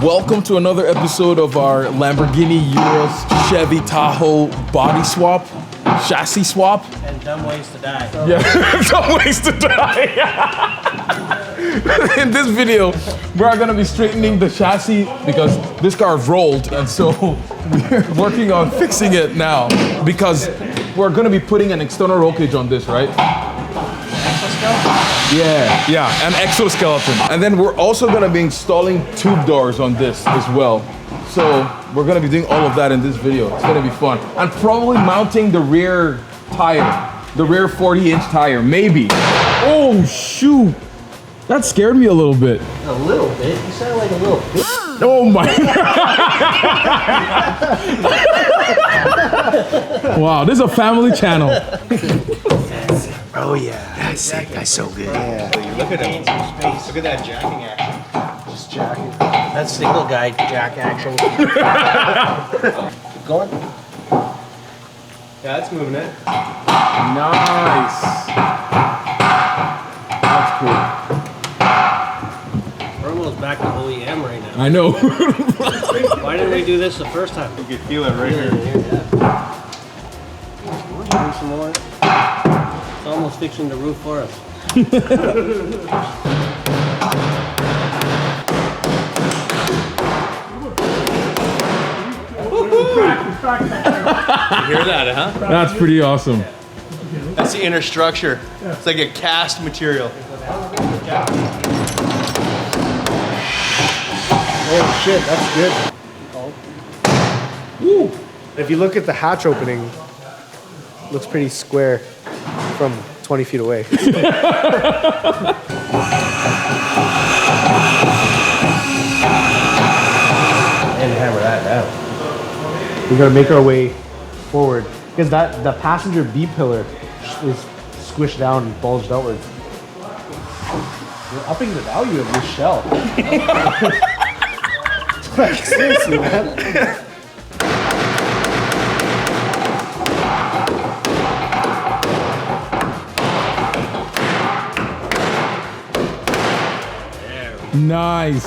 Welcome to another episode of our Lamborghini Urus Chevy Tahoe body swap, chassis swap. And dumb ways to die. Yeah, dumb ways to die. In this video, we're gonna be straightening the chassis because this car rolled, and so we're working on fixing it now because we're gonna be putting an external roll cage on this, right? Yeah, an exoskeleton. And then we're also gonna be installing tube doors on this as well. So we're gonna be doing all of that in this video. It's gonna be fun. And probably mounting the rear tire, the rear 40-inch tire, maybe. Oh, shoot. That scared me a little bit. A little bit? You sound like a little bit. Oh my. Wow, this is a family channel. Oh yeah. That's sick. That's so good. Yeah. Look at him. Look at that jacking action. Just jacking. That's single guy jack action. Keep going. Yeah, that's moving it. Nice. That's cool. We're almost back to OEM right now. I know. Why didn't we do this the first time? You can feel it right here. Yeah. Do some more. It's almost fixing the roof for us. You hear that, huh? That's pretty awesome. That's the inner structure. It's like a cast material. Oh shit, that's good. Woo. If you look at the hatch opening, it looks pretty square from 20 feet away. And hammer that down. We gotta make our way forward because the passenger B pillar is squished down and bulged outwards. We're upping the value of this shell. Like, seriously, man. Nice.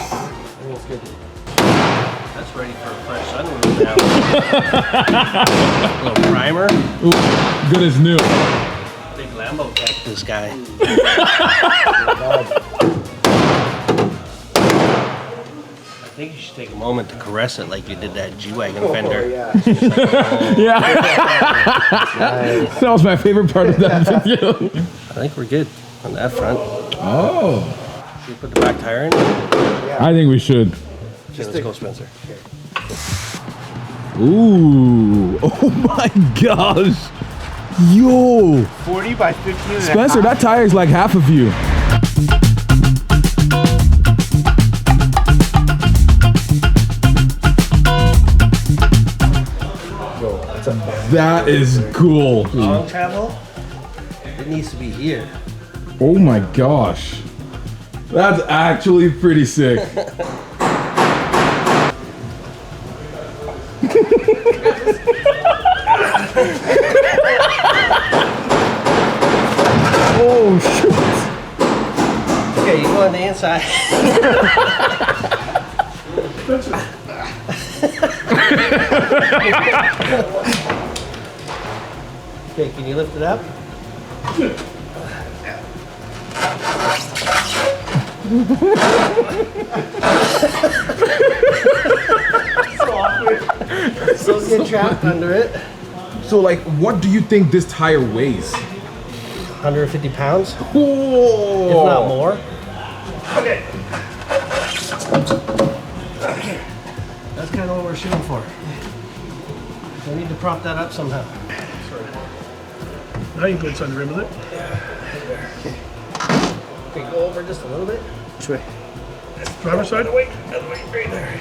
That's ready for a fresh sunroof now. A little primer. Ooh, good as new. Big Lambo tech, this guy. I think you should take a moment to caress it like you did that G-Wagon fender. Yeah. Yeah. Nice. That was my favorite part of that video. I think we're good on that front. Oh. Should we put the back tire in? I think we should. Okay, let's go, Spencer. Ooh. Oh my gosh. Yo. 40 by 15 and Spencer, a half. that tire is like half of you. That is cool. Long travel? It needs to be here. Oh my gosh. That's actually pretty sick. Oh shit. Okay, you go on the inside. Okay, can you lift it up? Still get trapped under it. So like, what do you think this tire weighs? 150 pounds, Whoa. if not more. Okay. That's kind of what we're shooting for. I need to prop that up somehow. Now you can put it on the rim of it. Okay, go over just a little bit. Which way? Driver's side. Right there.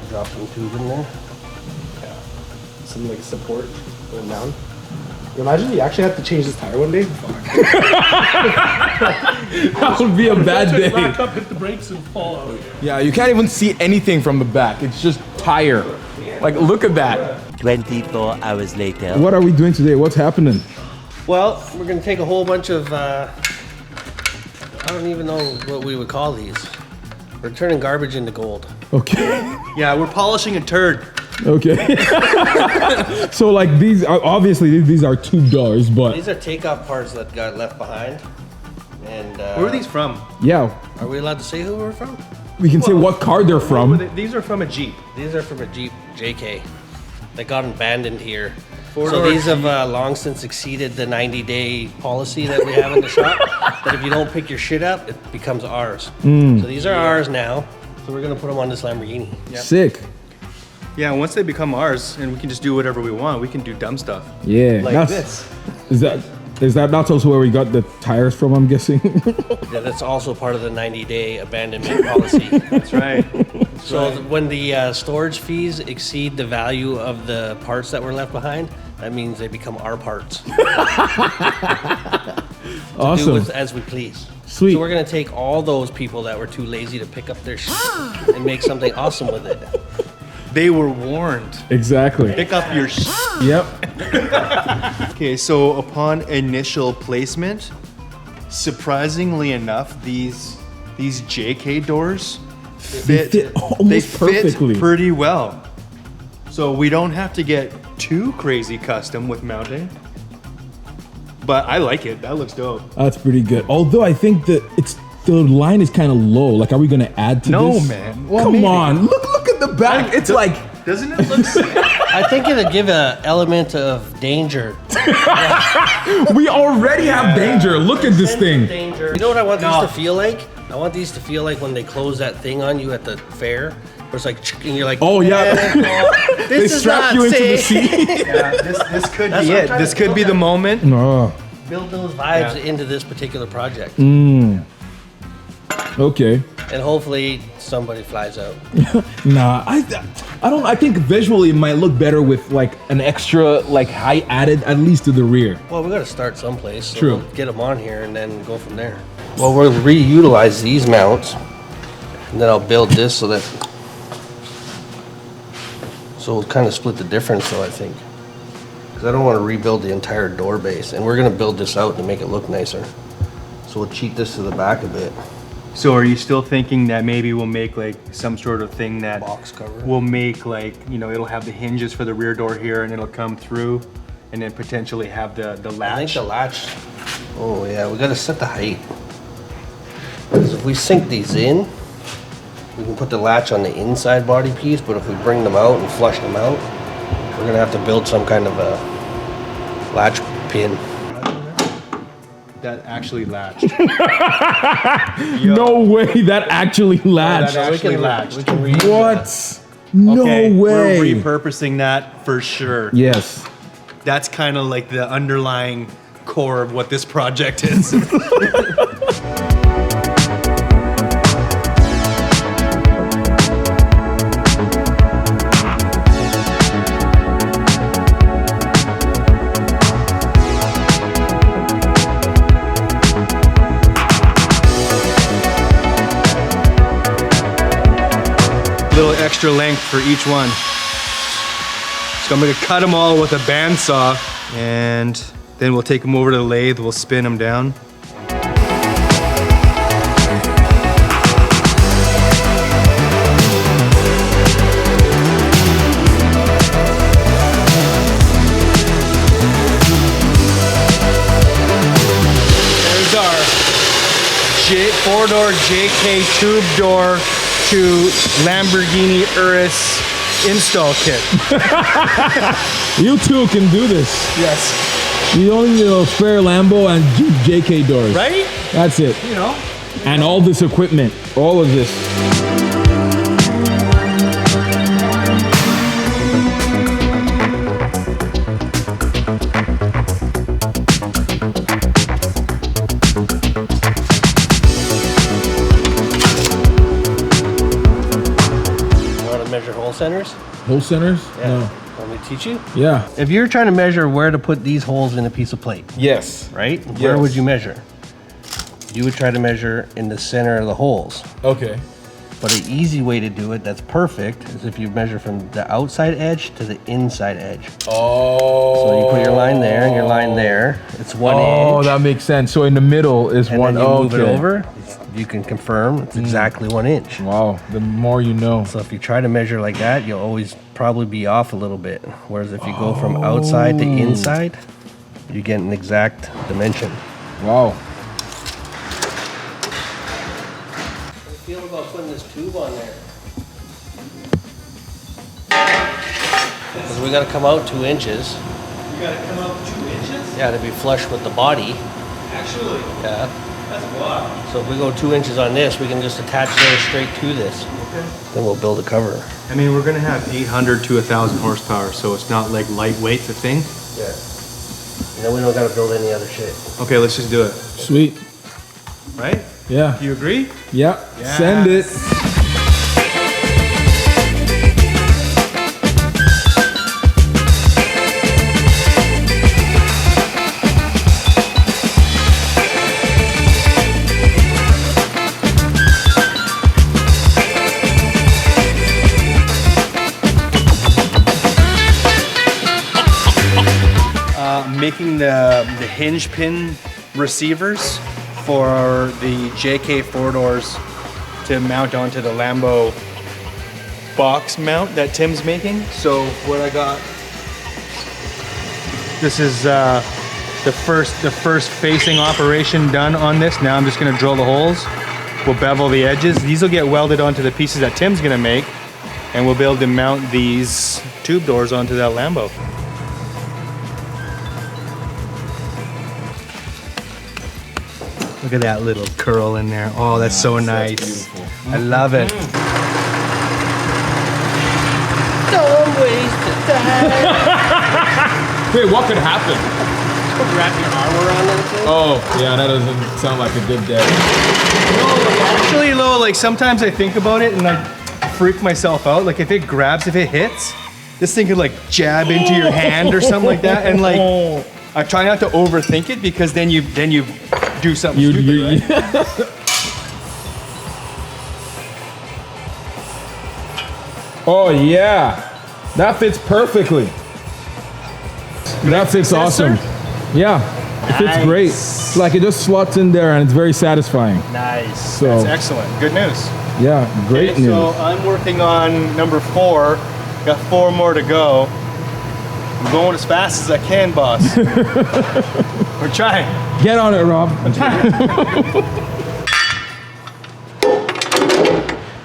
Drop some tube in there. Some like support going down. Imagine you actually have to change this tire one day. That would be a bad day. Back up, hit the brakes, and fall out. Yeah, you can't even see anything from the back. It's just tire. Like, look at that. 24 hours later. What are we doing today? What's happening? Well, we're gonna take a whole bunch of, I don't even know what we would call these. We're turning garbage into gold. Okay. Yeah, we're polishing a turd. Okay. So like these are obviously these are tube doors, but These are takeoff parts that got left behind. And Where are these from? yeah, are we allowed to say who we're from? we can say what car they're from. These are from a Jeep. These are from a Jeep JK that got abandoned here. So Four-door these have long since exceeded the 90-day policy that we have in the shop. That if you don't pick your shit up, it becomes ours. So these are ours now. So we're gonna put them on this Lamborghini. Sick. Yeah, once they become ours and we can just do whatever we want, we can do dumb stuff. Yeah. Like this. Is that not also where we got the tires from? I'm guessing. Yeah, that's also part of the 90-day abandonment policy. That's right. So when the storage fees exceed the value of the parts that were left behind, that means they become our parts. Awesome. Do with as we please. Sweet. So we're gonna take all those people that were too lazy to pick up their shit and make something awesome with it. They were warned. Exactly. Pick up your Yep. Okay, so upon initial placement, surprisingly enough, these JK doors fit almost perfectly. pretty well. So we don't have to get too crazy custom with mounting. But I like it. That looks dope. That's pretty good. Although I think that the line is kind of low. Like, are we gonna add to No, this? man. Well, Come maybe. on. Look at the back. It's like Doesn't it look sick? I think it'll give an element of danger. we already have danger. Look at this thing. Danger. You know what I want these to feel like? I want these to feel like when they close that thing on you at the fair. Where it's like, and you're like, Oh yeah. They this is strap not you into the safe. seat. Yeah, this could That's be what I'm it. trying This to could be build the up. moment. No. Build those vibes Yeah. into this particular project. Okay. And hopefully somebody flies out. Nah, I don't. I think visually it might look better with like an extra like height added at least to the rear. Well, we got to start someplace. So True. We'll get them on here and then go from there. Well, we'll reutilize these mounts, and then I'll build this so we'll kind of split the difference. So I think, because I don't want to rebuild the entire door base, and we're gonna build this out to make it look nicer. So we'll cheat this to the back a bit. So are you still thinking that maybe we'll make like some sort of thing that Box cover. we'll make like, you know, it'll have the hinges for the rear door here and it'll come through and then potentially have the I think latch? the latch. Oh yeah, we gotta set the height. Because if we sink these in, we can put the latch on the inside body piece, but if we bring them out and flush them out, we're gonna have to build some kind of a latch pin. That actually latched. No way that actually latched. That actually latched. We can reuse that. What? No Okay, way. We're repurposing that for sure. Yes. That's kind of like the underlying core of what this project is. Little extra length for each one. So I'm gonna cut them all with a bandsaw and then we'll take them over to the lathe, we'll spin them down. There's our four-door JK tube door to Lamborghini Urus install kit. You two can do this. Yes. You only need a spare Lambo and JK doors. Right? That's it. You know. And all this equipment. All of this. You want to measure hole centers? Hole centers? Yeah. Want me to teach you? No. Yeah. If you're trying to measure where to put these holes in a piece of plate, Yes. right? Where Yes. would you measure? You would try to measure in the center of the holes. Okay. But an easy way to do it that's perfect is if you measure from the outside edge to the inside edge. Oh. So you put your line there and your line there. It's one Oh, inch. that makes sense. So in the middle is And one. then you move it okay. over. It's you can confirm it's exactly 1 inch. Wow, the more you know. So if you try to measure like that, you'll always probably be off a little bit. Whereas if you go from outside to inside, you get an exact dimension. Wow. How do you feel about putting this tube on there? Because we got to come out 2 inches. You gotta come out 2 inches? Yeah, to be flush with the body. Actually, Yeah. that's a lot. So if we go 2 inches on this, we can just attach those straight to this. Okay. Then we'll build a cover. I mean, we're gonna have 800 to 1,000 horsepower, so it's not like lightweight's a thing. Yeah. And then we don't got to build any other shit. Okay, let's just do it. Sweet. Right? Yeah. Do you agree? Yeah. Send it. Making the hinge pin receivers for the JK 4-doors to mount onto the Lambo box mount that Tim's making. So what I got, this is the first facing operation done on this. Now I'm just gonna drill the holes. We'll bevel the edges. These will get welded onto the pieces that Tim's gonna make, and we'll be able to mount these tube doors onto that Lambo. Look at that little curl in there. Oh, that's so nice. I love it. Don't waste the time. Wait, what could happen? Wrap your arm around that thing. Oh, yeah, that doesn't sound like a good day. Actually, though, like sometimes I think about it and I freak myself out. Like if it grabs, if it hits, this thing could like jab into your hand or something like that. And like, I try not to overthink it because then you do something stupid, right? Oh, yeah. That fits perfectly. That fits awesome. Yeah, it fits great. It's like it just slots in there and it's very satisfying. Nice. So- That's excellent. Good news. Yeah, great Okay, news. so I'm working on number 4. Got 4 more to go. I'm going as fast as I can, boss. We're trying. Get on it, Rob.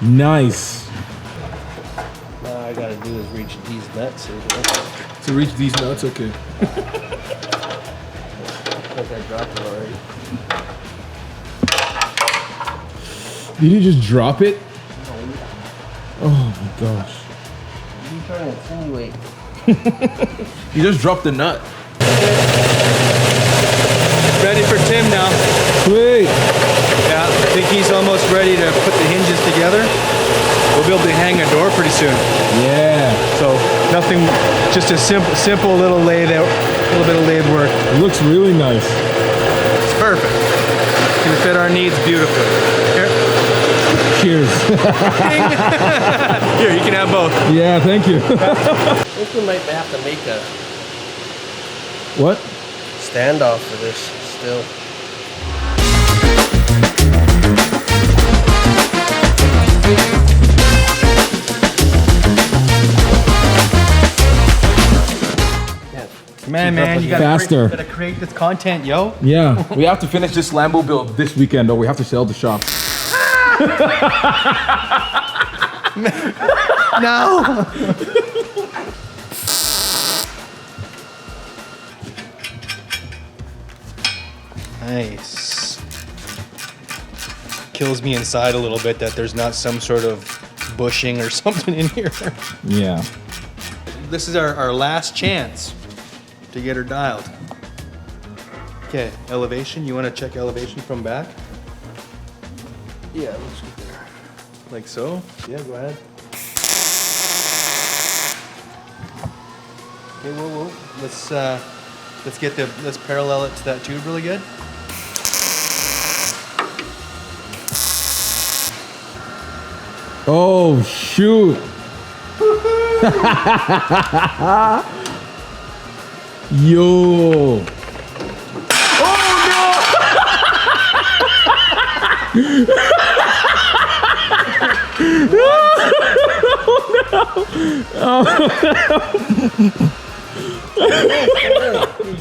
Nice. All I gotta do is reach these nuts. To reach these nuts, okay. I think I dropped it already. Did you just drop it? Oh my gosh. What are you trying to insinuate? You just dropped the nut. Ready for Tim now. Sweet. Yeah, I think he's almost ready to put the hinges together. We'll be able to hang a door pretty soon. Yeah. So nothing, just a simple little lathe, a little bit of lathe work. It looks really nice. It's perfect. Can fit our needs beautifully. Here, Cheers. here, you can have both. Yeah, thank you. I think we might have to make a What? standoff for this still. Man, you gotta Faster. gotta create this content, yo. Yeah. We have to finish this Lambo build this weekend, or we have to sell the shop. No. Nice. Kills me inside a little bit that there's not some sort of bushing or something in here. Yeah. This is our last chance to get her dialed. Okay, elevation. You want to check elevation from back? Yeah, let's get there. Like so? Yeah, go ahead. Okay, whoa. Let's parallel it to that tube really good. Oh, shoot. Yo. Oh, no. You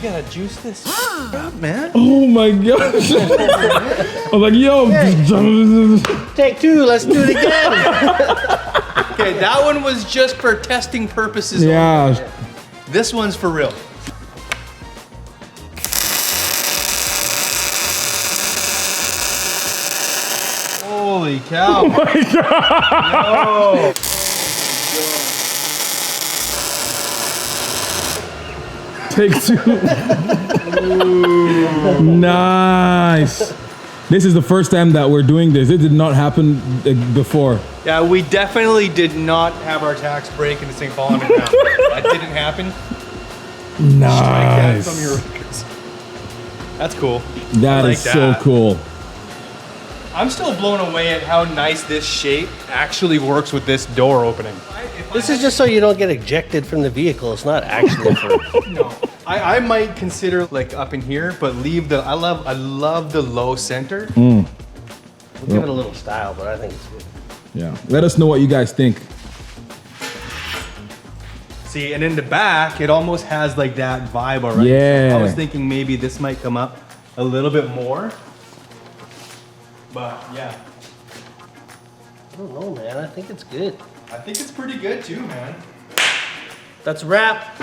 gotta juice this up, man. Oh my gosh. I'm like, yo. Take two, let's do it again. Okay, that one was just for testing purposes. Yeah. Only. This one's for real. Holy cow. Oh my God. Take two. Nice. This is the first time that we're doing this. It did not happen before. Yeah, we definitely did not have our tax break and this thing fall on the ground. That didn't happen. Strike that from your records. That's cool. That I is like so that. cool. I'm still blown away at how nice this shape actually works with this door opening. This is just so you don't get ejected from the vehicle. It's not actually for. No, I might consider like up in here, but leave the. I love the low center. We'll give it a little style, but I think it's good. Yeah. Let us know what you guys think. See, and in the back, it almost has like that vibe already. Yeah. So I was thinking maybe this might come up a little bit more. But yeah, I don't know, man. I think it's good. I think it's pretty good too, man. That's a wrap.